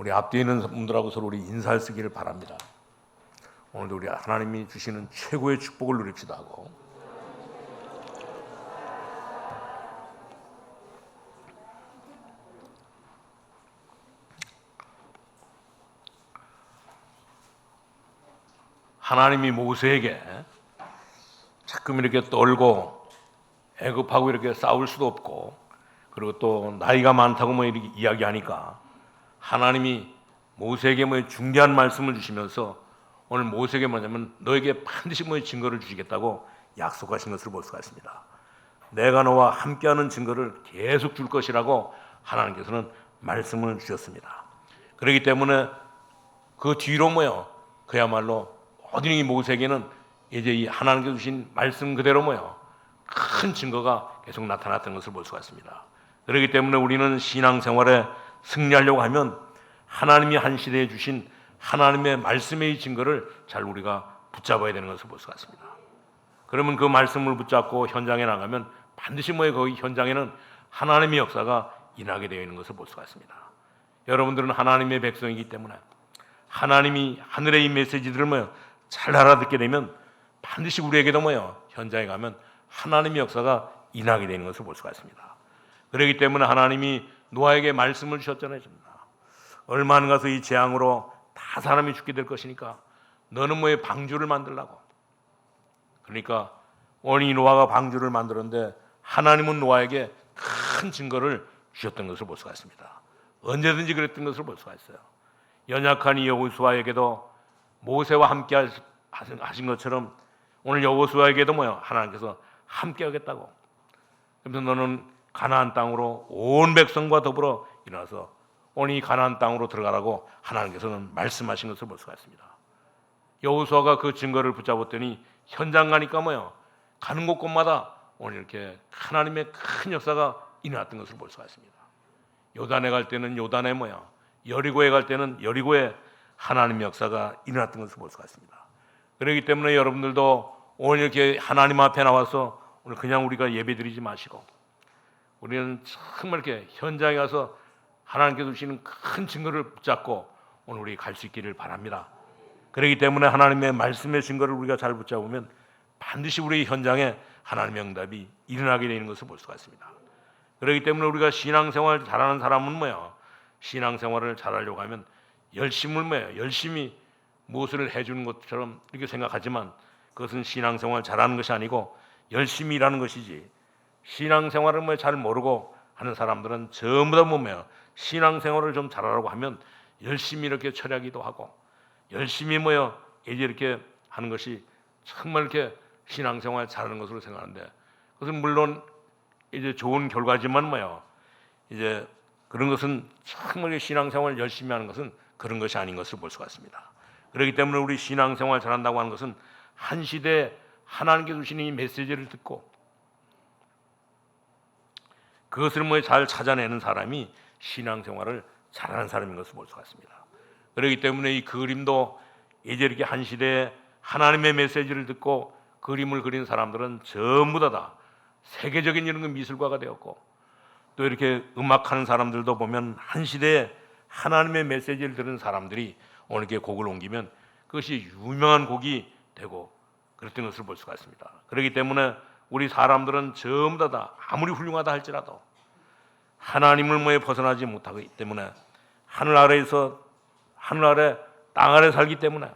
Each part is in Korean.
우리 앞뒤에 있는 분들하고 서로 우리 인사를 쓰기를 바랍니다. 오늘도 우리 하나님이 주시는 최고의 축복을 누립시다 하고 하나님이 모세에게 자꾸 이렇게 떨고 애굽하고 이렇게 싸울 수도 없고 그리고 또 나이가 많다고 뭐 이렇게 이야기하니까 하나님이 모세에게 뭐 중대한 말씀을 주시면서 오늘 모세에게 뭐냐면 너에게 반드시 뭐 증거를 주시겠다고 약속하신 것을 볼 수가 있습니다. 내가 너와 함께하는 증거를 계속 줄 것이라고 하나님께서는 말씀을 주셨습니다. 그렇기 때문에 그 뒤로 뭐요 그야말로 모든 이 모세에게는 이제 이 하나님께서 주신 말씀 그대로 뭐요 큰 증거가 계속 나타났던 것을 볼 수가 있습니다. 그렇기 때문에 우리는 신앙생활에 승리하려고 하면 하나님이 한 시대에 주신 하나님의 말씀의 증거를 잘 우리가 붙잡아야 되는 것을 볼 수가 있습니다. 그러면 그 말씀을 붙잡고 현장에 나가면 반드시 뭐예요 거기 현장에는 하나님의 역사가 일어나게 되어 있는 것을 볼 수가 있습니다. 여러분들은 하나님의 백성이기 때문에 하나님이 하늘의 이 메시지들을 뭐요 잘 알아듣게 되면 반드시 우리에게도 뭐요 현장에 가면 하나님의 역사가 일어나게 되는 것을 볼 수가 있습니다. 그렇기 때문에 하나님이 노아에게 말씀을 주셨잖아요. 얼마 안 가서 이 재앙으로 다 사람이 죽게 될 것이니까 너는 뭐에 방주를 만들라고. 그러니까 원이 노아가 방주를 만들었는데 하나님은 노아에게 큰 증거를 주셨던 것을 볼 수가 있습니다. 언제든지 그랬던 것을 볼 수가 있어요. 연약한 이 여호수아에게도 모세와 함께 하신 것처럼 오늘 여호수아에게도 뭐요 하나님께서 함께 하겠다고. 그래서 너는 가나안 땅으로 온 백성과 더불어 일어나서 오늘 이 가나안 땅으로 들어가라고 하나님께서는 말씀하신 것을 볼 수가 있습니다. 여호수아가 그 증거를 붙잡았더니 현장 가니까 뭐요 가는 곳곳마다 오늘 이렇게 하나님의 큰 역사가 일어났던 것을 볼 수가 있습니다. 요단에 갈 때는 요단에 뭐야 여리고에 갈 때는 여리고에 하나님의 역사가 일어났던 것을 볼 수가 있습니다. 그렇기 때문에 여러분들도 오늘 이렇게 하나님 앞에 나와서 오늘 그냥 우리가 예배드리지 마시고 우리는 정말 이렇게 현장에 가서 하나님께서 주시는 큰 증거를 붙잡고 오늘 우리 갈 수 있기를 바랍니다. 그렇기 때문에 하나님의 말씀의 증거를 우리가 잘 붙잡으면 반드시 우리 현장에 하나님의 응답이 일어나게 되는 것을 볼 수가 있습니다. 그렇기 때문에 우리가 신앙생활 잘하는 사람은 뭐야? 신앙생활을 잘하려고 하면 열심을 뭐야? 열심히 무엇을 해주는 것처럼 이렇게 생각하지만 그것은 신앙생활 잘하는 것이 아니고 열심히 일하는 것이지. 신앙생활을 뭐 잘 모르고 하는 사람들은 전부 다 뭐야? 신앙생활을 좀 잘하라고 하면 열심히 이렇게 철야기도 하고 열심히 뭐야? 이제 이렇게 하는 것이 정말 이렇게 신앙생활 잘하는 것으로 생각하는데 그것은 물론 이제 좋은 결과지만 뭐야? 이제 그런 것은 정말 신앙생활 열심히 하는 것은 그런 것이 아닌 것을 볼 수가 있습니다. 그렇기 때문에 우리 신앙생활 잘한다고 하는 것은 한 시대에 하나님께 주시는 이 메시지를 듣고 그것을 뭐 잘 찾아내는 사람이 신앙생활을 잘하는 사람인 것을 볼 수가 있습니다. 그렇기 때문에 이 그림도 이제 이렇게 한 시대에 하나님의 메시지를 듣고 그림을 그린 사람들은 전부 다 세계적인 이런 그 미술가가 되었고 또 이렇게 음악하는 사람들도 보면 한 시대에 하나님의 메시지를 들은 사람들이 오늘 이렇게 곡을 옮기면 그것이 유명한 곡이 되고 그랬던 것을 볼 수가 있습니다. 그렇기 때문에 우리 사람들은 전부 다 아무리 훌륭하다 할지라도 하나님을 뭐에 벗어나지 못하기 때문에 하늘 아래 땅 아래 살기 때문에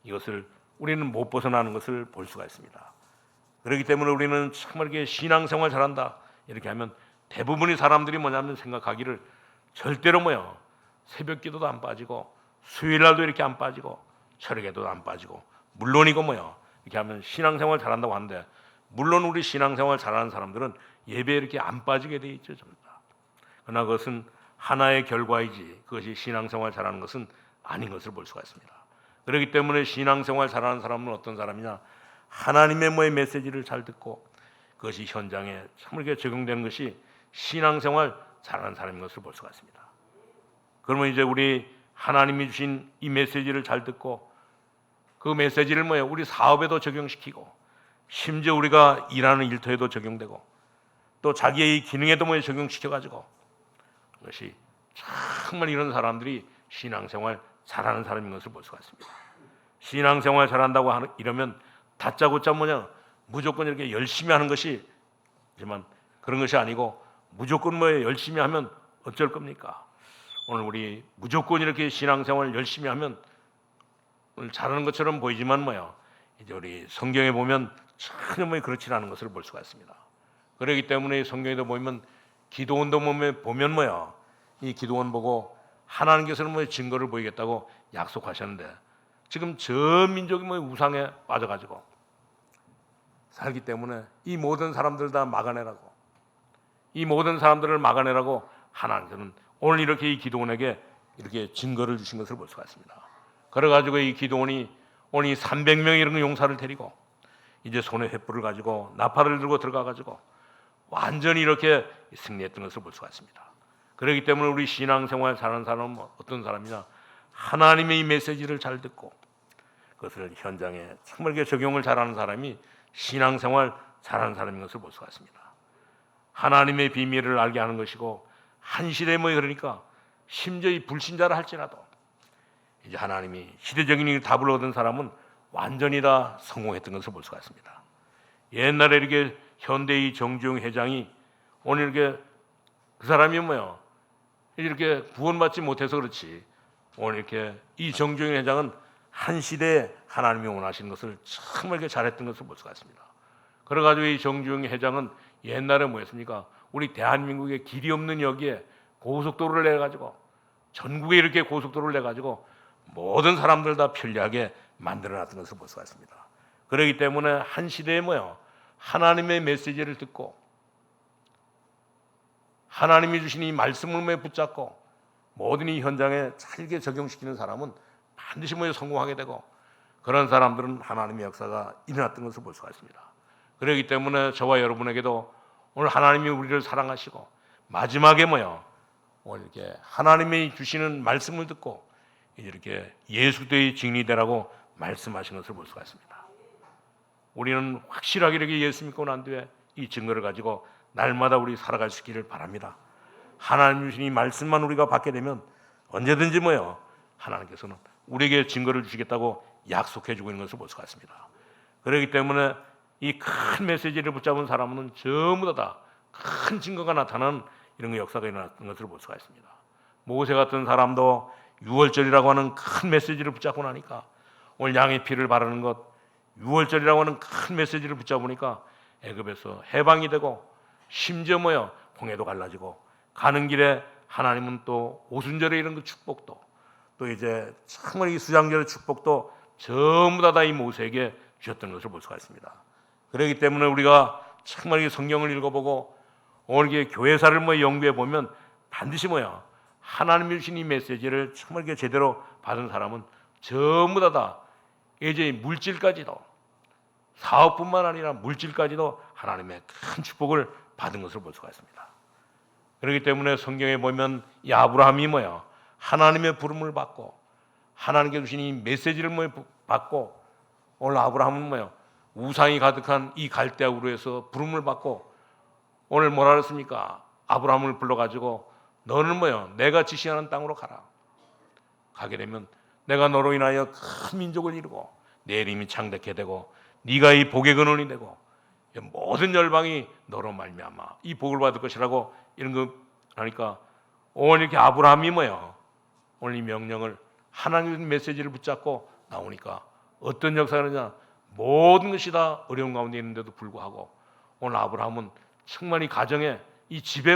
이것을 우리는 못 벗어나는 것을 볼 수가 있습니다. 그렇기 때문에 우리는 정말 이렇게 신앙생활 잘한다 이렇게 하면 대부분의 사람들이 뭐냐면 생각하기를 절대로 뭐요 새벽기도도 안 빠지고 수요일날도 이렇게 안 빠지고 철회기도도 안 빠지고 물론이고 뭐요 이렇게 하면 신앙생활 잘한다고 하는데 물론 우리 신앙생활 잘하는 사람들은 예배에 이렇게 안 빠지게 돼 있죠 전부 다. 그러나 그것은 하나의 결과이지 그것이 신앙생활 잘하는 것은 아닌 것을 볼 수가 있습니다. 그렇기 때문에 신앙생활 잘하는 사람은 어떤 사람이냐 하나님의 뭐의 메시지를 잘 듣고 그것이 현장에 참 이렇게 적용되는 것이 신앙생활 잘하는 사람인 것을 볼 수가 있습니다. 그러면 이제 우리 하나님이 주신 이 메시지를 잘 듣고 그 메시지를 뭐예요? 우리 사업에도 적용시키고 심지어 우리가 일하는 일터에도 적용되고 또 자기의 기능에도 뭐 적용시켜가지고 그것이 정말 이런 사람들이 신앙생활 잘하는 사람인 것을 볼 수가 있습니다. 신앙생활 잘한다고 이러면 다짜고짜 무조건 이렇게 열심히 하는 것이지만 그런 것이 아니고 무조건 열심히 하면 어쩔 겁니까? 오늘 우리 무조건 이렇게 신앙생활 열심히 하면 오늘 잘하는 것처럼 보이지만 이제 우리 성경에 보면 전혀 그렇지 않은 것을 볼 수가 있습니다. 그렇기 때문에 성경에도 보면 기도원도 보면 이 기도원 보고 하나님께서는 증거를 보이겠다고 약속하셨는데 지금 전 민족이 우상에 빠져가지고 살기 때문에 이 모든 사람들 다 막아내라고, 이 모든 사람들을 막아내라고 하나님께서는 오늘 이렇게 이 기도원에게 이렇게 증거를 주신 것을 볼 수가 있습니다. 그래가지고 이 기도원이 오늘 300명의 이런 용사를 데리고 이제 손에 횃불을 가지고 나팔을 들고 들어가가지고 완전히 이렇게 승리했던 것을 볼 수가 있습니다. 그렇기 때문에 우리 신앙생활 잘하는 사람은 어떤 사람이냐, 하나님의 이 메시지를 잘 듣고 그것을 현장에 정말 적용을 잘하는 사람이 신앙생활 잘하는 사람인 것을 볼 수가 있습니다. 하나님의 비밀을 알게 하는 것이고 한 시대에 그러니까 심지어 이 불신자라 할지라도 이제 하나님이 시대적인 답을 얻은 사람은 완전히 다 성공했던 것을 볼 수가 있습니다. 옛날에 이렇게 현대의 정주영 회장이 오늘 이렇게 그 사람이 이렇게 구원받지 못해서 그렇지 오늘 이렇게 이 정주영 회장은 한 시대에 하나님이 원하시는 것을 정말 이렇게 잘했던 것을 볼 수가 있습니다. 그래가지고 이 정주영 회장은 옛날에 뭐였습니까? 우리 대한민국의 길이 없는 여기에 고속도로를 내가지고 전국에 이렇게 고속도로를 내가지고 모든 사람들 다 편리하게 만들어놨던 것을 볼 수가 있습니다. 그렇기 때문에 한 시대에 하나님의 메시지를 듣고 하나님이 주신 이 말씀을 붙잡고 모든 이 현장에 잘게 적용시키는 사람은 반드시 성공하게 되고 그런 사람들은 하나님의 역사가 일어났던 것을 볼 수가 있습니다. 그렇기 때문에 저와 여러분에게도 오늘 하나님이 우리를 사랑하시고 마지막에 오늘 이렇게 하나님이 주시는 말씀을 듣고 이렇게 예수되의 증인이 되라고 말씀하신 것을 볼 수가 있습니다. 우리는 확실하게 이렇게 예수 믿고 난 뒤에 이 증거를 가지고 날마다 우리 살아갈 수 있기를 바랍니다. 하나님 주신 이 말씀만 우리가 받게 되면 언제든지 하나님께서는 우리에게 증거를 주시겠다고 약속해 주고 있는 것을 볼 수가 있습니다. 그렇기 때문에 이 큰 메시지를 붙잡은 사람은 전부 다 큰 증거가 나타나는 이런 역사가 일어났던 것을 볼 수가 있습니다. 모세 같은 사람도 6월절이라고 하는 큰 메시지를 붙잡고 나니까 오늘 양의 피를 바르는 것 6월절이라고 하는 큰 메시지를 붙잡으니까 애굽에서 해방이 되고 심지어 홍해도 갈라지고 가는 길에 하나님은 또 오순절에 이런 그 축복도 또 이제 정말 이 수장절의 축복도 전부 다 이 모세에게 주셨던 것을 볼 수가 있습니다. 그렇기 때문에 우리가 정말 이 성경을 읽어보고 오늘 이게 교회사를 연구해 보면 반드시 하나님이 주신 이 메시지를 정말 이렇게 제대로 받은 사람은 전부 다 이제 물질까지도 사업뿐만 아니라 물질까지도 하나님의 큰 축복을 받은 것을 볼 수가 있습니다. 그렇기 때문에 성경에 보면 이 아브라함이 하나님의 부름을 받고 하나님께 주신 이 메시지를 받고 오늘 아브라함은 우상이 가득한 이 갈대아 우르에서 부름을 받고 오늘 뭐라 그랬습니까? 아브라함을 불러가지고 너는 내가 지시하는 땅으로 가라. 가게 되면 내가 너로 인하여 큰 민족을 이루고 내 이름이 창대케 되고 네가 이 복의 근원이 되고 모든 열방이 너로 말미암아 이 복을 받을 것이라고 이런 거 하니까 오늘 이렇게 아브라함이 오늘 이 명령을 하나님의 메시지를 붙잡고 나오니까 어떤 역사가 되냐, 모든 것이 다 어려운 가운데 있는데도 불구하고 오늘 아브라함은 정말 이 가정에 이 집에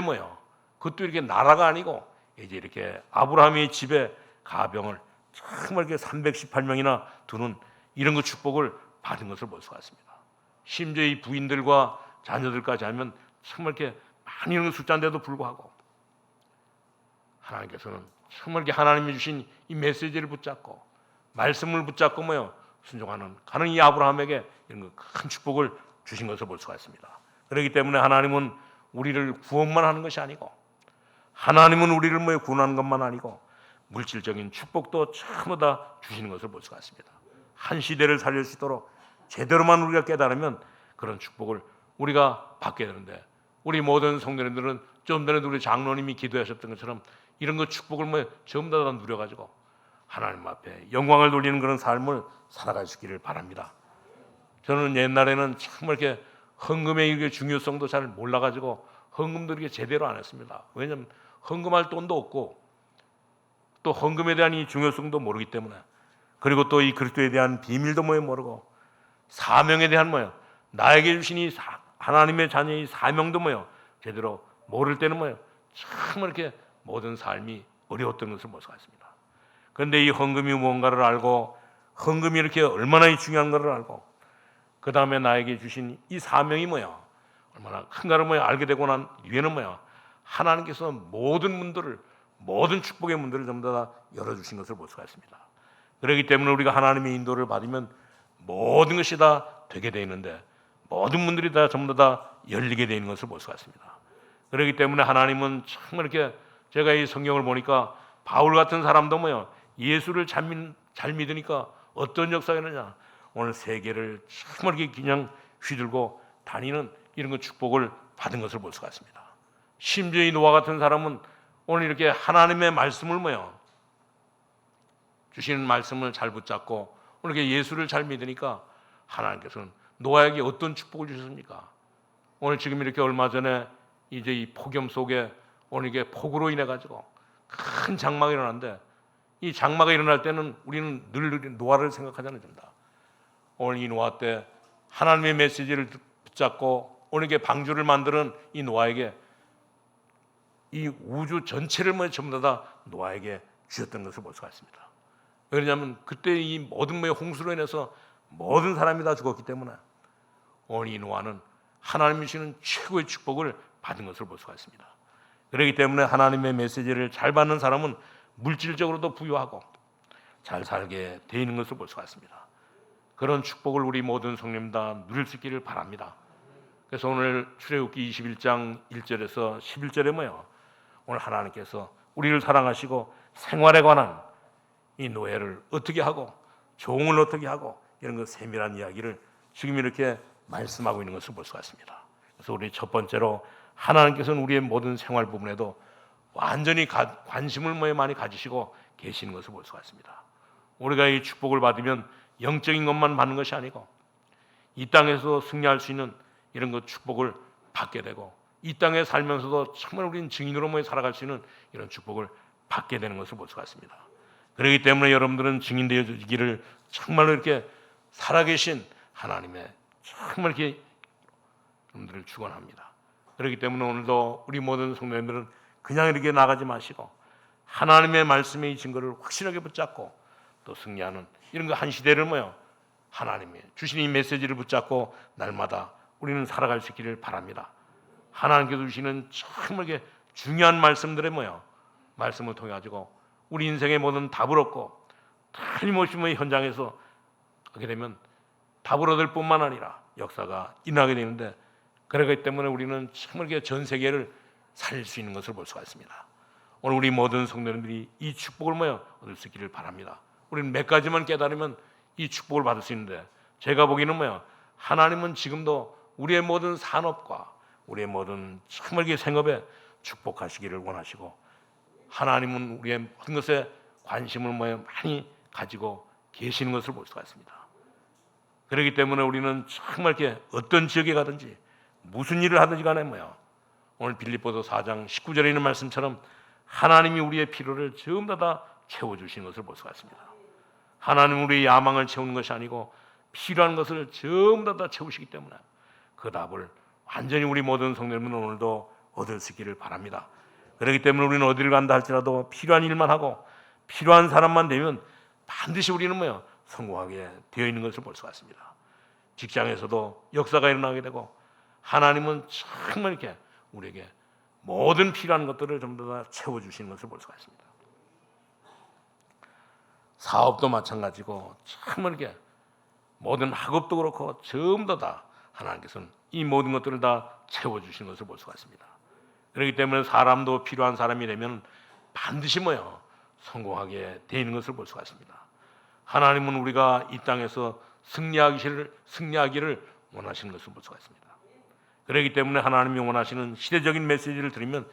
그것도 이렇게 나라가 아니고 이제 이렇게 아브라함의 집에 가병을 정말 이렇게 318명이나 두는 이런 그 축복을 받은 것을 볼 수가 있습니다. 심지어 이 부인들과 자녀들까지 하면 정말 이렇게 많이 있는 숫자인데도 불구하고 하나님께서는 정말 이렇게 하나님이 주신 이 메시지를 붙잡고 말씀을 붙잡고 순종하는 가는 이 아브라함에게 이런 큰 축복을 주신 것을 볼 수가 있습니다. 그렇기 때문에 하나님은 우리를 구원만 하는 것이 아니고 하나님은 우리를 구원하는 것만 아니고 물질적인 축복도 전부 다 주시는 것을 볼 수가 있습니다. 한 시대를 살릴 수 있도록 제대로만 우리가 깨달으면 그런 축복을 우리가 받게 되는데 우리 모든 성도님들은 좀 전에도 우리 장로님이 기도하셨던 것처럼 이런 거 축복을 전부 다 누려가지고 하나님 앞에 영광을 돌리는 그런 삶을 살아갈 수 있기를 바랍니다. 저는 옛날에는 정말 이렇게 헌금의 이게 중요성도 잘 몰라가지고 헌금도 이렇게 제대로 안 했습니다. 왜냐하면 헌금할 돈도 없고 또 헌금에 대한 이 중요성도 모르기 때문에, 그리고 또 이 그리스도에 대한 비밀도 모르고 사명에 대한 나에게 주신 이 하나님의 자녀의 사명도 제대로 모를 때는 정말 이렇게 모든 삶이 어려웠던 것을 볼 수가 있습니다. 그런데 이 헌금이 무언가를 알고 헌금이 이렇게 얼마나 중요한 것을 알고 그 다음에 나에게 주신 이 사명이 얼마나 큰가를 알게 되고 난 뒤에는 하나님께서 모든 문들을, 모든 축복의 문들을 전부 다 열어주신 것을 볼 수가 있습니다. 그렇기 때문에 우리가 하나님의 인도를 받으면 모든 것이 다 되게 되어 있는데 모든 문들이 다 전부 다 열리게 되어 있는 것을 볼 수가 있습니다. 그렇기 때문에 하나님은 정말 이렇게, 제가 이 성경을 보니까 바울 같은 사람도 예수를 잘 믿으니까 어떤 역사가 있느냐, 오늘 세계를 정말 이렇게 그냥 휘둘고 다니는 이런 그 축복을 받은 것을 볼 수가 있습니다. 심지어 이 노아 같은 사람은 오늘 이렇게 하나님의 말씀을 주시는 말씀을 잘 붙잡고 오늘 이렇게 예수를 잘 믿으니까 하나님께서는 노아에게 어떤 축복을 주셨습니까? 오늘 지금 이렇게 얼마 전에 이제 이 폭염 속에 오늘 이게 폭우로 인해 가지고 큰 장마가 일어났는데, 이 장마가 일어날 때는 우리는 늘 노아를 생각하잖아요. 오늘 이 노아 때 하나님의 메시지를 붙잡고 오늘 이게 방주를 만드는 이 노아에게 이 우주 전체를 전부 다 노아에게 주셨던 것을 볼 수가 있습니다. 왜냐하면 그때 이 모든 홍수로 인해서 모든 사람이 다 죽었기 때문에 오늘 이 노아는 하나님이 주시는 최고의 축복을 받은 것을 볼 수가 있습니다. 그렇기 때문에 하나님의 메시지를 잘 받는 사람은 물질적으로도 부유하고 잘 살게 되어 있는 것을 볼 수가 있습니다. 그런 축복을 우리 모든 성님 다 누릴 수 있기를 바랍니다. 그래서 오늘 출애굽기 21장 1절에서 11절에 오늘 하나님께서 우리를 사랑하시고 생활에 관한 이 노예를 어떻게 하고 종을 어떻게 하고 이런 그 세밀한 이야기를 지금 이렇게 말씀하고 있는 것을 볼 수가 있습니다. 그래서 우리 첫 번째로 하나님께서는 우리의 모든 생활 부분에도 완전히 관심을 많이 가지시고 계시는 것을 볼 수가 있습니다. 우리가 이 축복을 받으면 영적인 것만 받는 것이 아니고 이 땅에서 승리할 수 있는 이런 것 축복을 받게 되고 이 땅에 살면서도 정말 우리는 증인으로 살아갈 수 있는 이런 축복을 받게 되는 것을 볼 수가 있습니다. 그렇기 때문에 여러분들은 증인 되어지기를 정말로 이렇게 살아계신 하나님의 정말 이렇게 여러분들을 축원합니다. 그렇기 때문에 오늘도 우리 모든 성도님들은 그냥 이렇게 나가지 마시고 하나님의 말씀의 이 증거를 확실하게 붙잡고 또 승리하는 이런 거 한 시대를 하나님이 주신 이 메시지를 붙잡고 날마다 우리는 살아갈 수 있기를 바랍니다. 하나님께서 주시는 정말 중요한 말씀들의 말씀을 통해 가지고 우리 인생의 모든 답을 얻고 틀림없이 현장에서 하게 되면 답을 얻을 뿐만 아니라 역사가 일어나게 되는데, 그렇기 때문에 우리는 정말 전 세계를 살릴 수 있는 것을 볼 수가 있습니다. 오늘 우리 모든 성도님들이 이 축복을 얻을 수 있기를 바랍니다. 우리는 몇 가지만 깨달으면 이 축복을 받을 수 있는데, 제가 보기에는 하나님은 지금도 우리의 모든 산업과 우리의 모든 정말 생업에 축복하시기를 원하시고 하나님은 우리의 모든 것에 관심을 많이 가지고 계시는 것을 볼 수가 있습니다. 그렇기 때문에 우리는 정말 어떤 지역에 가든지 무슨 일을 하든지 간에 오늘 빌립보서 4장 19절에 있는 말씀처럼 하나님이 우리의 필요를 전부 다 채워주시는 것을 볼 수가 있습니다. 하나님은 우리의 야망을 채우는 것이 아니고 필요한 것을 전부 다 채우시기 때문에 그 답을 완전히 우리 모든 성도님은 오늘도 얻을 수 있기를 바랍니다. 그렇기 때문에 우리는 어디를 간다 할지라도 필요한 일만 하고 필요한 사람만 되면 반드시 우리는 성공하게 되어 있는 것을 볼 수가 있습니다. 직장에서도 역사가 일어나게 되고 하나님은 정말 이렇게 우리에게 모든 필요한 것들을 전부 다 채워주시는 것을 볼 수가 있습니다. 사업도 마찬가지고 정말 이렇게 모든 학업도 그렇고 전부 다 하나님께서는 이 모든 것들을 다 채워주시는 것을 볼 수가 있습니다. 그렇기 때문에 사람도 필요한 사람이 되면 반드시 성공하게 되는 것을 볼 수가 있습니다. 하나님은 우리가 이 땅에서 승리하기를 원하시는 것을 볼 수가 있습니다. 그렇기 때문에 하나님이 원하시는 시대적인 메시지를 들으면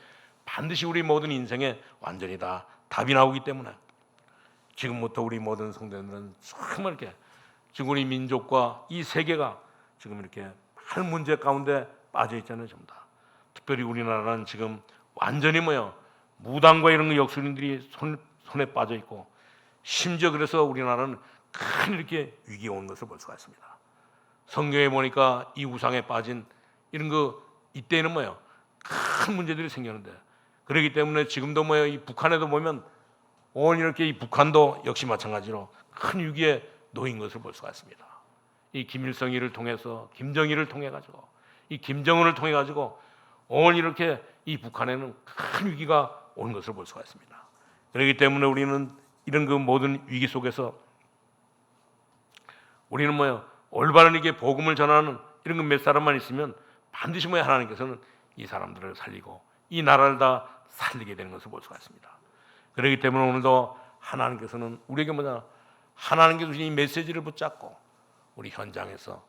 반드시 우리 모든 인생에 완전히 다 답이 나오기 때문에 지금부터 우리 모든 성도들은 정말 이렇게 지금 우리 민족과 이 세계가 지금 이렇게 큰 문제 가운데 빠져 있잖아요. 전부 다. 특별히 우리나라는 지금 완전히 무당과 이런 역술인들이 손에 빠져 있고, 심지어 그래서 우리나라는 큰 이렇게 위기에 온 것을 볼 수가 있습니다. 성경에 보니까 이 우상에 빠진 이런 이때는 큰 문제들이 생겼는데, 그렇기 때문에 지금도 이 북한에도 보면 오늘 이렇게 이 북한도 역시 마찬가지로 큰 위기에 놓인 것을 볼 수가 있습니다. 이 김일성이를 통해서, 김정일을 통해 가지고, 이 김정은을 통해 가지고 오늘 이렇게 이 북한에는 큰 위기가 온 것을 볼 수가 있습니다. 그렇기 때문에 우리는 이런 모든 위기 속에서 우리는 올바른 이게 복음을 전하는 이런 몇 사람만 있으면 반드시 하나님께서는 이 사람들을 살리고 이 나라를 다 살리게 되는 것을 볼 수가 있습니다. 그렇기 때문에 오늘도 하나님께서는 우리에게 하나님께서 주신 이 메시지를 붙잡고 우리 현장에서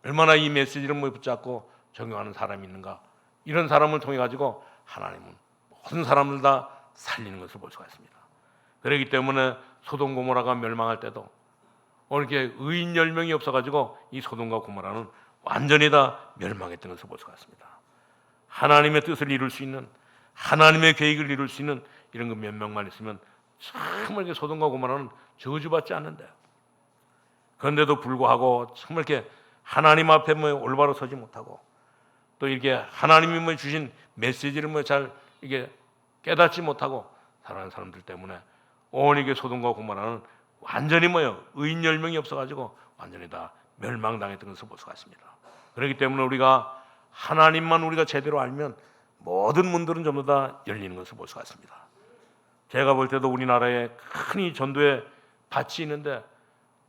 얼마나 이 메시지를 붙잡고 적용하는 사람이 있는가, 이런 사람을 통해 가지고 하나님은 모든 사람들 다 살리는 것을 볼 수가 있습니다. 그렇기 때문에 소돔 고모라가 멸망할 때도 오늘 이렇게 의인 10명이 없어가지고 이 소돔과 고모라는 완전히 다 멸망했던 것을 볼 수가 있습니다. 하나님의 뜻을 이룰 수 있는, 하나님의 계획을 이룰 수 있는 이런 몇 명만 있으면 정말 이렇게 소돔과 고모라는 저주받지 않는데, 그런데도 불구하고 정말 이렇게 하나님 앞에 올바로 서지 못하고 또 이렇게 하나님이 주신 메시지를 잘 이게 깨닫지 못하고 살아가는 사람들 때문에 오늘 이게 소돔과 고모라는 완전히 의인 10명이 없어가지고 완전히 다 멸망당했던 것을 볼 수가 있습니다. 그렇기 때문에 우리가 하나님만 우리가 제대로 알면 모든 문들은 전부 다 열리는 것을 볼 수가 있습니다. 제가 볼 때도 우리나라에 큰 이 전도의 밭이 있는데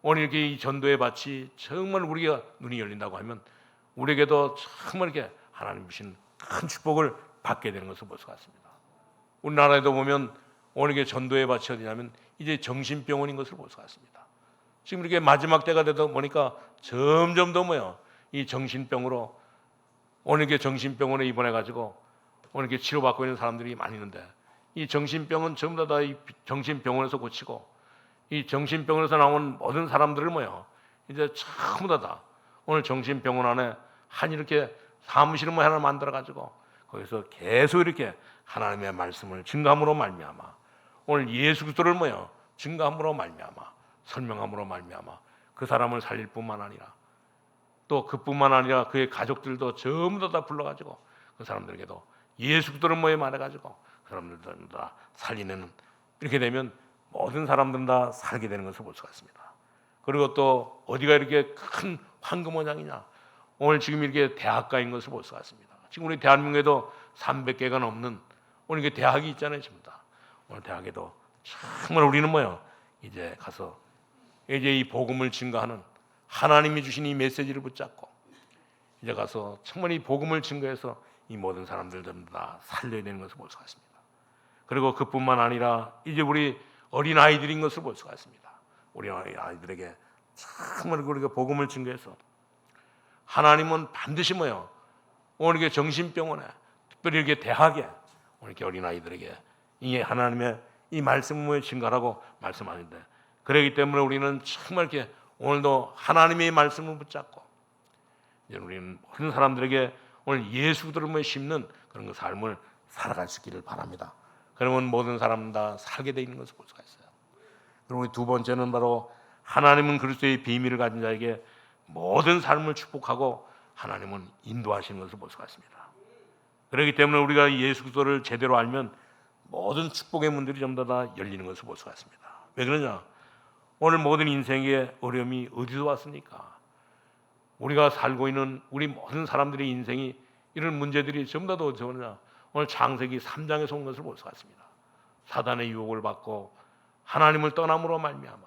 오늘 이렇게 이 전도의 밭이 정말 우리가 눈이 열린다고 하면 우리에게도 정말 이렇게 하나님 주신 큰 축복을 받게 되는 것을 볼 수가 있습니다. 우리나라에도 보면 오늘 이게 전도의 밭이 어디냐면 이제 정신병원인 것을 볼 수가 있습니다. 지금 이렇게 마지막 때가 되다 보니까 점점 더 이 정신병으로 오늘 이게 정신병원에 입원해 가지고 오늘 이렇게 치료받고 있는 사람들이 많이 있는데, 이 정신병은 전부 다 이 정신병원에서 고치고 이 정신병원에서 나온 모든 사람들을 이제 전부 다 오늘 정신병원 안에 한 이렇게 사무실을 하나 만들어 가지고 거기서 계속 이렇게 하나님의 말씀을 증거함으로 말미암아 오늘 예수 그리스도를 증거함으로 말미암아 설명함으로 말미암아 그 사람을 살릴 뿐만 아니라 또 그뿐만 아니라 그의 가족들도 전부 다 불러가지고 그 사람들에게도 예수 그리스도를 말해가지고 그 사람들도 다 살리는, 이렇게 되면 모든 사람들은 다 살게 되는 것을 볼 수가 있습니다. 그리고 또 어디가 이렇게 큰 황금원장이냐, 오늘 지금 이렇게 대학가인 것을 볼 수가 있습니다. 지금 우리 대한민국에도 300개가 넘는 오늘 이게 대학이 있잖아요. 지금 다 오늘 대학에도 정말 우리는 이제 가서 이제 이 복음을 증거하는 하나님이 주신 이 메시지를 붙잡고 이제 가서 정말 이 복음을 증거해서 이 모든 사람들 전부 다 살려야 되는 것을 볼 수가 있습니다. 그리고 그뿐만 아니라 이제 우리 어린 아이들인 것을 볼 수가 있습니다. 우리 아이들에게 정말 우리가 복음을 증거해서 하나님은 반드시 오늘 이게 정신병원에 특별히 이렇게 대학에 오늘 이렇게 어린 아이들에게 이 하나님의 이 말씀을 증거하라고 말씀하는데, 그렇기 때문에 우리는 정말 이렇게 오늘도 하나님의 말씀을 붙잡고 이제 우리는 모든 사람들에게 오늘 예수들을 심는 그런 그 삶을 살아갈 수 있기를 바랍니다. 그러면 모든 사람 다 살게 돼 있는 것을 볼 수가 있어요. 그리고 두 번째는 바로 하나님은 그리스도의 비밀을 가진 자에게 모든 삶을 축복하고 하나님은 인도하시는 것을 볼 수가 있습니다. 그렇기 때문에 우리가 예수 그리스도를 제대로 알면 모든 축복의 문들이 전부 다 열리는 것을 볼 수가 있습니다. 왜 그러냐? 오늘 모든 인생의 어려움이 어디서 왔습니까? 우리가 살고 있는 우리 모든 사람들의 인생이 이런 문제들이 전부 다 어디서 오느냐? 오늘 창세기 3장에서 온 것을 볼 수가 있습니다. 사단의 유혹을 받고 하나님을 떠남으로 말미암아,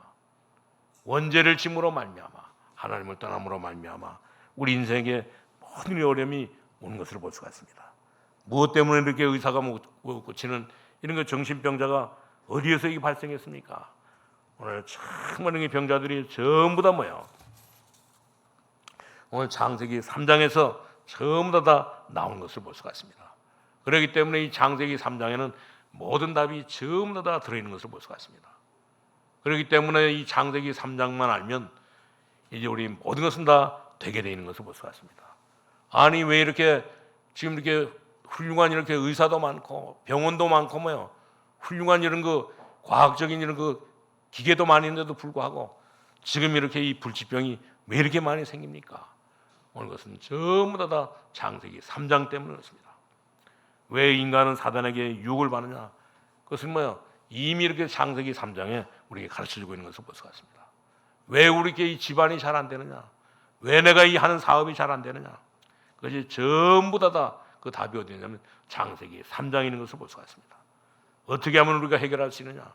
원죄를 짐으로 말미암아, 하나님을 떠남으로 말미암아 우리 인생에 모든 어려움이 오는 것을 볼 수가 있습니다. 무엇 때문에 이렇게 의사가 못 고치는 이런 정신병자가 어디에서 이게 발생했습니까? 오늘 정말 이 병자들이 전부 다 오늘 창세기 3장에서 전부 다 나온 것을 볼 수가 있습니다. 그렇기 때문에 이 창세기 3장에는 모든 답이 전부 다 들어있는 것을 볼 수가 있습니다. 그렇기 때문에 이 창세기 3장만 알면 이제 우리 모든 것은 다 되게 되어 있는 것을 볼 수가 있습니다. 아니 왜 이렇게 지금 이렇게 훌륭한 이렇게 의사도 많고 병원도 많고 뭐요 훌륭한 이런 그 과학적인 이런 그 기계도 많이 있는데도 불구하고 지금 이렇게 이 불치병이 왜 이렇게 많이 생깁니까? 오늘 것은 전부 다 창세기 3장 때문에 그렇습니다. 왜 인간은 사단에게 유혹을 받느냐? 그것은 뭐요? 이미 이렇게 창세기 3장에 우리에게 가르쳐주고 있는 것을 볼 수가 있습니다. 왜 우리에게 이 집안이 잘 안 되느냐? 왜 내가 이 하는 사업이 잘 안 되느냐? 그것이 전부 다 그 답이 어디 있냐면 창세기 3장에 있는 것을 볼 수가 있습니다. 어떻게 하면 우리가 해결할 수 있느냐?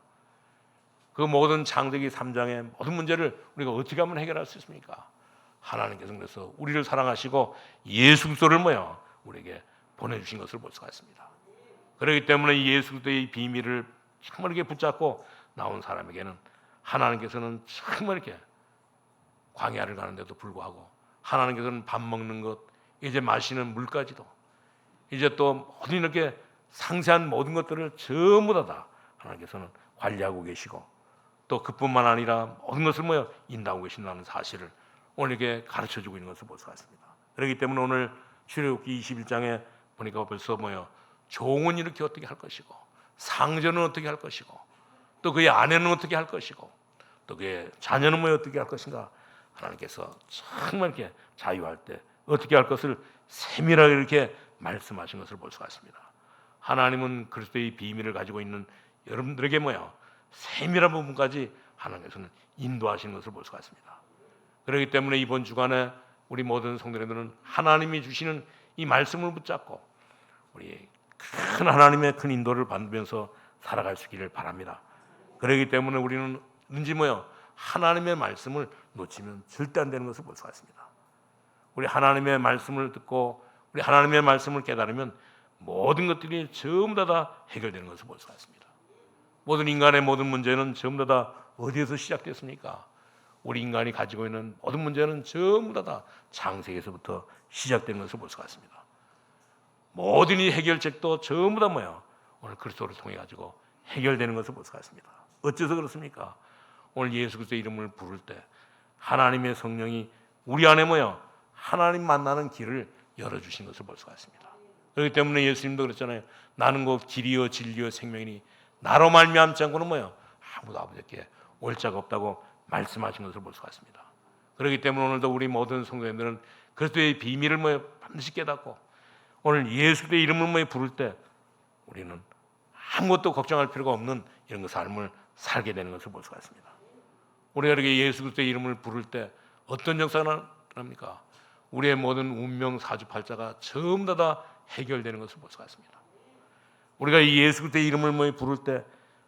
그 모든 창세기 3장의 모든 문제를 우리가 어떻게 하면 해결할 수 있습니까? 하나님께서 그래서 우리를 사랑하시고 예수 그리스도를 뭐요? 우리에게 보내주신 것을 볼 수가 있습니다. 그렇기 때문에 예수 그리스도의 비밀을 정말 이렇게 붙잡고 나온 사람에게는 하나님께서는 정말 이렇게 광야를 가는데도 불구하고 하나님께서는 밥 먹는 것, 이제 마시는 물까지도 이제 또 모든 이렇게 상세한 모든 것들을 전부 다 하나님께서는 관리하고 계시고 또 그뿐만 아니라 모든 것을 뭐요? 인도하고 계신다는 사실을 오늘 이렇게 가르쳐주고 있는 것을 볼 수가 있습니다. 그렇기 때문에 오늘 출애굽기 21장에 보니까 벌써 뭐요? 종은 이렇게 어떻게 할 것이고 상전은 어떻게 할 것이고 또 그의 아내는 어떻게 할 것이고 또 그의 자녀는 뭐 어떻게 할 것인가 하나님께서 정말 이렇게 자유할 때 어떻게 할 것을 세밀하게 이렇게 말씀하신 것을 볼 수가 있습니다. 하나님은 그리스도의 비밀을 가지고 있는 여러분들에게 뭐야 세밀한 부분까지 하나님께서는 인도하시는 것을 볼 수가 있습니다. 그렇기 때문에 이번 주간에 우리 모든 성도님들은 하나님이 주시는 이 말씀을 붙잡고 우리 큰 하나님의 큰 인도를 받으면서 살아갈 수 있기를 바랍니다. 그렇기 때문에 우리는 왠지 뭐요 하나님의 말씀을 놓치면 절대 안 되는 것을 볼 수가 있습니다. 우리 하나님의 말씀을 듣고 우리 하나님의 말씀을 깨달으면 모든 것들이 전부 다 해결되는 것을 볼 수가 있습니다. 모든 인간의 모든 문제는 전부 다 어디에서 시작됐습니까? 우리 인간이 가지고 있는 모든 문제는 전부 다 창세기에서부터 시작되는 것을 볼 수가 있습니다. 모든 이 해결책도 전부 다 뭐야? 오늘 그리스도를 통해 가지고 해결되는 것을 볼 수가 있습니다. 어째서 그렇습니까? 오늘 예수 그리스도의 이름을 부를 때 하나님의 성령이 우리 안에 뭐야? 하나님 만나는 길을 열어주신 것을 볼 수가 있습니다. 그렇기 때문에 예수님도 그랬잖아요. 나는 곧 길이요 진리요 생명이니 나로 말미암지 않고는 뭐야? 아무도 아버지께 올 자가 없다고 말씀하신 것을 볼 수가 있습니다. 그렇기 때문에 오늘도 우리 모든 성도님들은 그리스도의 비밀을 뭐야? 반드시 깨닫고 오늘 예수의 이름을 뭐야? 부를 때 우리는 아무것도 걱정할 필요가 없는 이런 삶을 살게 되는 것을 볼 수가 있습니다. 우리가 이렇게 예수 그리스도의 이름을 부를 때 어떤 역사가 납니까? 우리의 모든 운명 사주팔자가 전부 다 해결되는 것을 볼 수가 있습니다. 우리가 이 예수 그리스도의 이름을 뭐 부를 때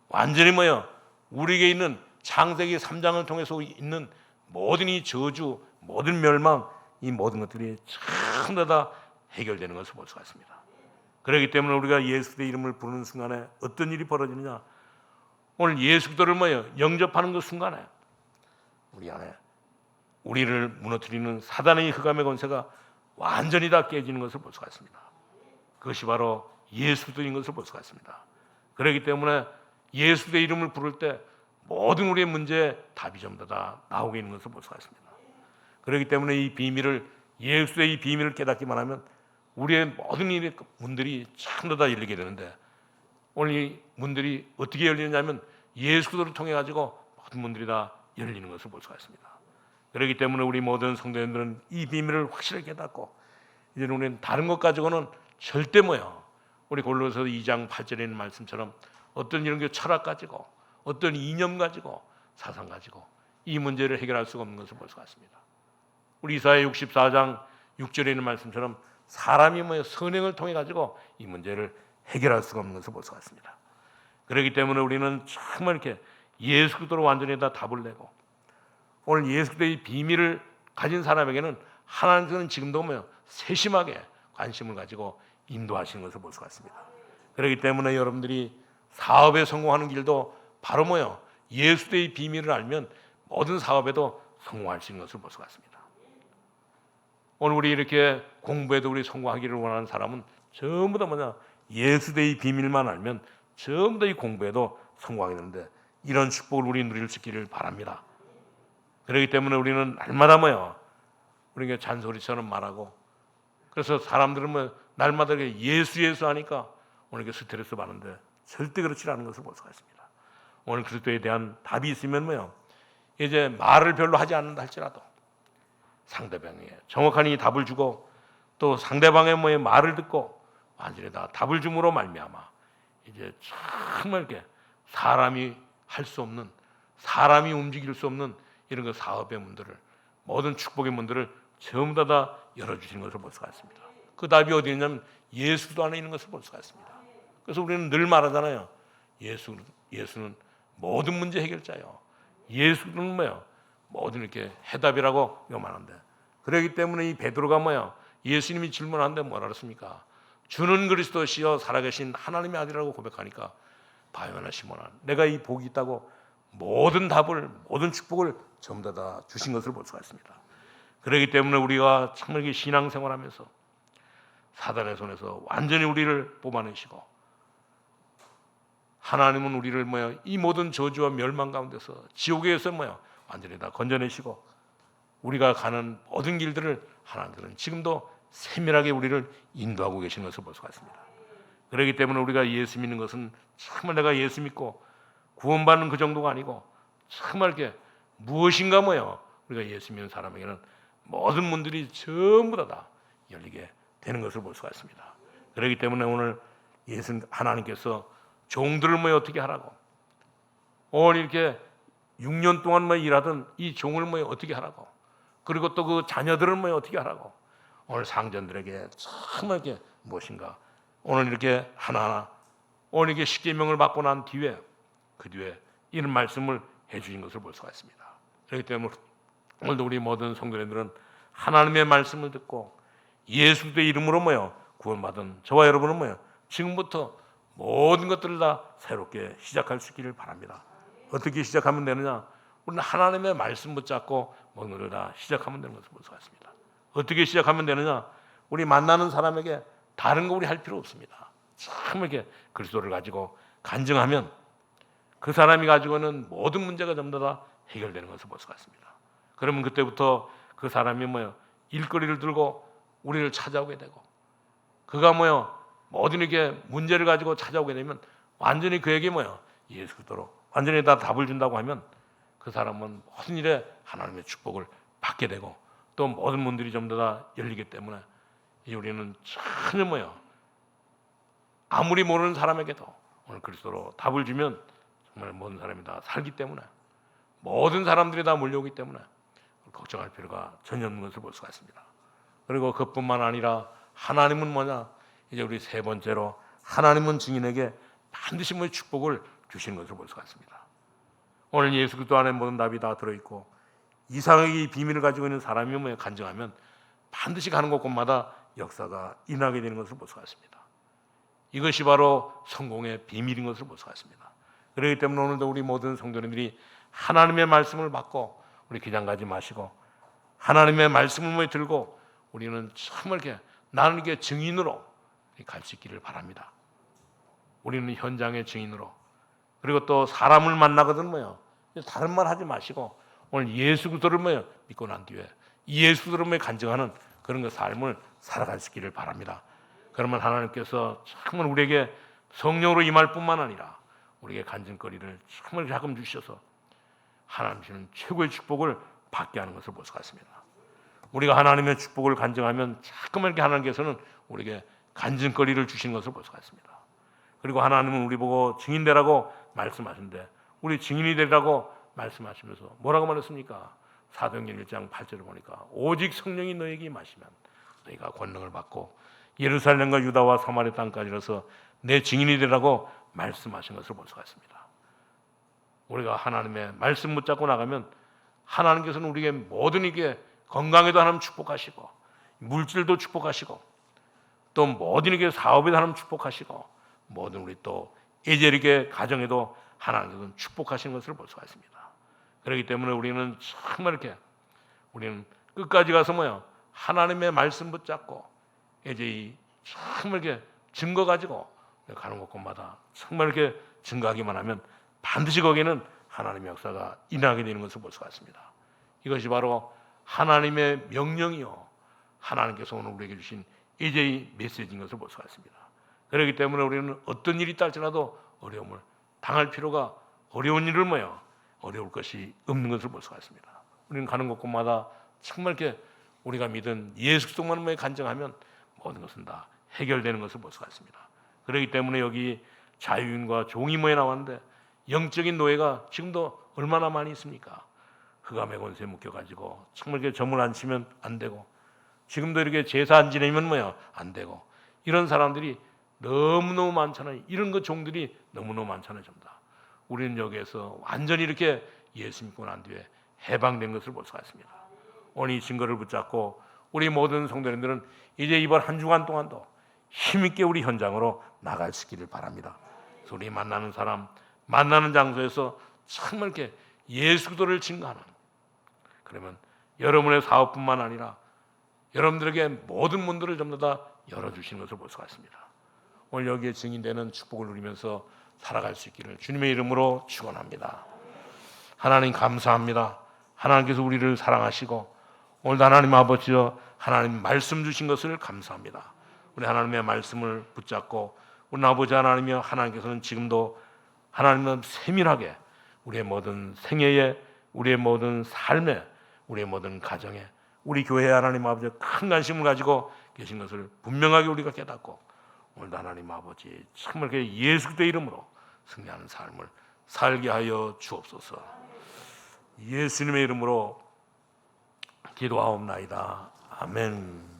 완전히 뭐요? 우리에게 있는 창세기 3장을 통해서 있는 모든 이 저주, 모든 멸망, 이 모든 것들이 전부 다 해결되는 것을 볼 수가 있습니다. 그렇기 때문에 우리가 예수 그리스도의 이름을 부르는 순간에 어떤 일이 벌어지느냐? 오늘 예수 그리스도를 뭐요? 영접하는 그 순간에 우리 안에 우리를 무너뜨리는 사단의 흑암의 권세가 완전히 다 깨지는 것을 볼 수가 있습니다. 그것이 바로 예수 그리스도인 것을 볼 수가 있습니다. 그렇기 때문에 예수 그리스도의 이름을 부를 때 모든 우리의 문제에 답이 전부 다 나오게 있는 것을 볼 수가 있습니다. 그렇기 때문에 이 비밀을 예수 그리스도의 이 비밀을 깨닫기만 하면 우리의 모든 일의 문들이 전부 다 열리게 되는데 오늘 이 문들이 어떻게 열리느냐면 예수 그리스도를 통해 가지고 모든 문들이 다 열리는 것을 볼 수가 있습니다. 그렇기 때문에 우리 모든 성도님들은 이 비밀을 확실하게 깨닫고 이제는 우리는 다른 것 가지고는 절대 뭐요 우리 골로새서 2장 8절에 있는 말씀처럼 어떤 이런 게 철학 가지고 어떤 이념 가지고 사상 가지고 이 문제를 해결할 수가 없는 것을 볼 수가 있습니다. 우리 이사야 64장 6절에 있는 말씀처럼 사람이 뭐요 선행을 통해 가지고 이 문제를 해결할 수가 없는 것을 볼 수가 있습니다. 그렇기 때문에 우리는 정말 이렇게 예수 그리스도로 완전히 다 답을 내고 오늘 예수 그리스도의 비밀을 가진 사람에게는 하나님께서는 지금도 뭐요 세심하게 관심을 가지고 인도하시는 것을 볼 수가 있습니다. 그렇기 때문에 여러분들이 사업에 성공하는 길도 바로 뭐요 예수 그리스도의 비밀을 알면 모든 사업에도 성공할 수 있는 것을 볼 수가 있습니다. 오늘 우리 이렇게 공부에도 우리 성공하기를 원하는 사람은 전부 다 뭐냐 예수의 비밀만 알면 전부 다 이 공부에도 성공하게 되는데 이런 축복을 우리 누릴 수 있기를 바랍니다. 그렇기 때문에 우리는 날마다 우리가 잔소리처럼 말하고, 그래서 사람들은 날마다 예수 예수 하니까 오늘 스트레스 받는데 절대 그렇지 않은 것을 볼 수가 있습니다. 오늘 그리스도에 대한 답이 있으면 이제 말을 별로 하지 않는다 할지라도 상대방에게 정확한 이 답을 주고, 또 상대방의 말을 듣고 완전히 다 답을 줌으로 말미암아 이제 정말 이렇게 사람이 할 수 없는, 사람이 움직일 수 없는 이런 사업의 문들을, 모든 축복의 문들을 전부 다 열어주시는 것을 볼 수가 있습니다. 그 답이 어디 있냐면 예수도 안에 있는 것을 볼 수가 있습니다. 그래서 우리는 늘 말하잖아요. 예수는 모든 문제 해결자요. 예수는 모든 이렇게 해답이라고 말하는데, 그렇기 때문에 이 베드로가 예수님이 질문하는데 뭐라 그랬습니까? 주는 그리스도시여 살아계신 하나님의 아들이라고 고백하니까, 바요나 시몬아, 내가 이 복이 있다고 모든 답을, 모든 축복을 전부 다 주신 것을 볼 수가 있습니다. 그렇기 때문에 우리가 정말 신앙생활하면서 사단의 손에서 완전히 우리를 뽑아내시고, 하나님은 우리를 이 모든 저주와 멸망 가운데서, 지옥에서 완전히 다 건져내시고, 우리가 가는 모든 길들을 하나님들은 지금도 세밀하게 우리를 인도하고 계시는 것을 볼 수가 있습니다. 그렇기 때문에 우리가 예수 믿는 것은 정말 내가 예수 믿고 구원받는 그 정도가 아니고, 정말 이렇게 무엇인가 우리가 예수 믿는 사람에게는 모든 문들이 전부 다 열리게 되는 것을 볼 수가 있습니다. 그렇기 때문에 오늘 하나님께서 종들을 어떻게 하라고, 오늘 이렇게 6년 동안 일하던 이 종을 어떻게 하라고, 그리고 또 그 자녀들을 어떻게 하라고, 오늘 상전들에게 정말 이렇게 무엇인가 오늘 이렇게 하나하나 오늘 이렇게 십계명을 받고 난 뒤에, 그 뒤에 이런 말씀을 해주신 것을 볼 수가 있습니다. 그렇기 때문에 오늘도 우리 모든 성도님들은 하나님의 말씀을 듣고 예수 그리스도의 이름으로 구원받은 저와 여러분은 지금부터 모든 것들을 다 새롭게 시작할 수 있기를 바랍니다. 어떻게 시작하면 되느냐? 우리는 하나님의 말씀 붙잡고 모든 것을 다 시작하면 되는 것을 볼 수가 있습니다. 어떻게 시작하면 되느냐? 우리 만나는 사람에게 다른 거 우리 할 필요 없습니다. 참 이렇게 그리스도를 가지고 간증하면 그 사람이 가지고 있는 모든 문제가 전부 다 해결되는 것을 볼 수가 있습니다. 그러면 그때부터 그 사람이 일거리를 들고 우리를 찾아오게 되고, 그가 모든 이렇게 문제를 가지고 찾아오게 되면 완전히 그에게 예수 그리스도로 완전히 다 답을 준다고 하면 그 사람은 모든 일에 하나님의 축복을 받게 되고, 또 모든 문들이 전부 다 열리기 때문에 이 우리는 전혀 아무리 모르는 사람에게도 오늘 그리스도로 답을 주면 정말 모든 사람이 다 살기 때문에, 모든 사람들이 다 몰려오기 때문에 걱정할 필요가 전혀 없는 것을 볼 수가 있습니다. 그리고 그뿐만 아니라 하나님은 이제 우리 세 번째로 하나님은 증인에게 반드시 축복을 주시는 것을 볼 수가 있습니다. 오늘 예수 그리스도 안에 모든 답이 다 들어있고 이상하게 이 비밀을 가지고 있는 사람이 간증하면 반드시 가는 곳곳마다 역사가 일어나게 되는 것을 볼 수가 있습니다. 이것이 바로 성공의 비밀인 것을 볼 수가 있습니다. 그렇기 때문에 오늘도 우리 모든 성도님들이 하나님의 말씀을 받고 우리 기장 가지 마시고 하나님의 말씀을 들고 우리는 정말 이렇게 나는 이게 증인으로 갈 수 있기를 바랍니다. 우리는 현장의 증인으로, 그리고 또 사람을 만나거든 다른 말 하지 마시고 오늘 예수 그리스도를 믿고 난 뒤에 예수 그리스도를 간증하는 그런 삶을 살아갈 수 있기를 바랍니다. 그러면 하나님께서 정말 우리에게 성령으로 임할 뿐만 아니라 우리에게 간증거리를 정말 자금 주셔서 하나님 주시는 최고의 축복을 받게 하는 것을 볼 수가 있습니다. 우리가 하나님의 축복을 간증하면 자꾸만 이렇게 하나님께서는 우리에게 간증거리를 주시는 것을 볼 수가 있습니다. 그리고 하나님은 우리 보고 증인되라고 말씀하신데, 우리 증인이 되라고 말씀하시면서 뭐라고 말했습니까? 사도행전 1장 8절을 보니까 오직 성령이 너에게 임하시면 너희가 권능을 받고 예루살렘과 유다와 사마리아 땅까지로서 내 증인이 되라고 말씀하신 것을 볼 수가 있습니다. 우리가 하나님의 말씀 붙잡고 나가면 하나님께서는 우리에게 모든 이게 건강에도 하나님 축복하시고 물질도 축복하시고 또 모든 이게 사업에도 하나님 축복하시고 모든 우리 또 예절이게 가정에도 하나님께서는 축복하시는 것을 볼 수가 있습니다. 그렇기 때문에 우리는 정말 이렇게 우리는 끝까지 가서 하나님의 말씀 붙잡고 이제 이 정말 이렇게 증거 가지고 가는 곳곳마다 정말 이렇게 증가하기만 하면 반드시 거기에는 하나님의 역사가 일어나게 되는 것을 볼 수가 있습니다. 이것이 바로 하나님의 명령이요, 하나님께서 오늘 우리에게 주신 이제의 메시지인 것을 볼 수가 있습니다. 그렇기 때문에 우리는 어떤 일이 있다 할지라도 어려움을 당할 필요가, 어려운 일을 어려울 것이 없는 것을 볼 수가 있습니다. 우리는 가는 곳곳마다 정말 이렇게 우리가 믿은 예수 그리스도만을 간증하면 모든 것은 다 해결되는 것을 볼 수가 있습니다. 그렇기 때문에 여기 자유인과 종이 나왔는데 영적인 노예가 지금도 얼마나 많이 있습니까? 흑암의 권세에 묶여가지고 정말 이렇게 점을 안 치면 안 되고, 지금도 이렇게 제사 안 지내면 안 되고, 이런 사람들이 너무너무 많잖아요. 이런 것 종들이 너무너무 많잖아요. 전부 다. 우리는 여기에서 완전히 이렇게 예수 믿고 난 뒤에 해방된 것을 볼 수가 있습니다. 오늘 이 증거를 붙잡고 우리 모든 성도님들은 이제 이번 한 주간 동안도 힘있게 우리 현장으로 나갈 수 있기를 바랍니다. 그래서 우리 만나는 사람, 만나는 장소에서 정말 이렇게 예수 그리스도를 증거하는, 그러면 여러분의 사업뿐만 아니라 여러분들에게 모든 문들을 전부 다 열어주시는 것을 볼 수가 있습니다. 오늘 여기에 증인되는 축복을 누리면서 살아갈 수 있기를 주님의 이름으로 축원합니다. 하나님 감사합니다. 하나님께서 우리를 사랑하시고 오늘도 하나님 아버지여 하나님 말씀 주신 것을 감사합니다. 우리 하나님의 말씀을 붙잡고 우리 아버지 하나님이여 하나님께서는 지금도 하나님은 세밀하게 우리의 모든 생애에, 우리의 모든 삶에, 우리의 모든 가정에, 우리 교회 하나님 아버지 큰 관심을 가지고 계신 것을 분명하게 우리가 깨닫고 오늘도 하나님 아버지 정말 예수 그리스도의 이름으로 승리하는 삶을 살게 하여 주옵소서. 예수님의 이름으로 기도하옵나이다. 아멘.